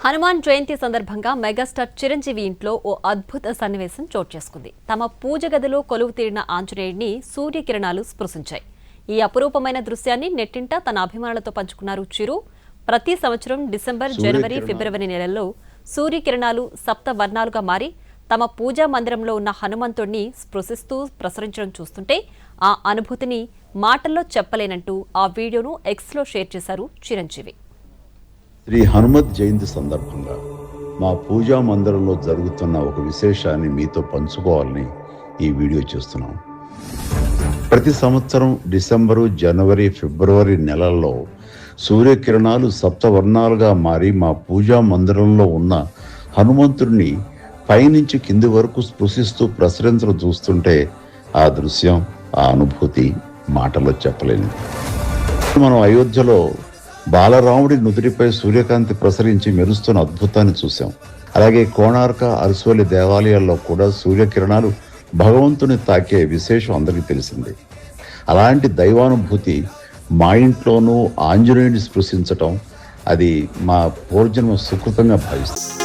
హనుమాన్ జయంతి సందర్భంగా మెగాస్టార్ చిరంజీవి ఇంట్లో ఓ అద్భుత సన్నివేశం చోటు చేసుకుంది. తమ పూజ గదిలో కొలువు తీరిన ఆంజనేయుడిని సూర్యకిరణాలు స్పృశించాయి. ఈ అపురూపమైన దృశ్యాన్ని నెట్టింట తన అభిమానులతో పంచుకున్నారు చిరు. ప్రతి సంవత్సరం డిసెంబర్, జనవరి, ఫిబ్రవరి నెలల్లో సూర్యకిరణాలు సప్త వర్ణాలుగా మారి తమ పూజా మందిరంలో ఉన్న హనుమంతుడిని స్పృశిస్తూ ప్రసరించడం చూస్తుంటే ఆ అనుభూతిని మాటల్లో చెప్పలేనంటూ ఆ వీడియోను ఎక్స్లో షేర్ చేశారు చిరంజీవి. శ్రీ హనుమత్ జయంతి సందర్భంగా మా పూజా మందిరంలో జరుగుతున్న ఒక విశేషాన్ని మీతో పంచుకోవాలని ఈ వీడియో చేస్తున్నాం. ప్రతి సంవత్సరం డిసెంబరు, జనవరి, ఫిబ్రవరి నెలల్లో సూర్యకిరణాలు సప్తవర్ణాలుగా మారి మా పూజా మందిరంలో ఉన్న హనుమంతుడిని పైనుంచి కింది వరకు స్పృశిస్తూ ప్రసరించడం చూస్తుంటే ఆ దృశ్యం, ఆ అనుభూతి మాటల్లో చెప్పలేనిది. మనం అయోధ్యలో బాలరాముడి నుదుటిపై సూర్యకాంతి ప్రసరించి మెరుస్తున్న అద్భుతాన్ని చూశాం. అలాగే కోణార్క, అరసవల్లి దేవాలయాల్లో కూడా సూర్యకిరణాలు భగవంతుని తాకే విశేషం అందరికీ తెలిసిందే. అలాంటి దైవానుభూతి మా ఇంట్లోనూ ఆంజనేయుని స్పృశించటం, అది మా పూర్వజన్మ సుకృతంగా భావిస్తుంది.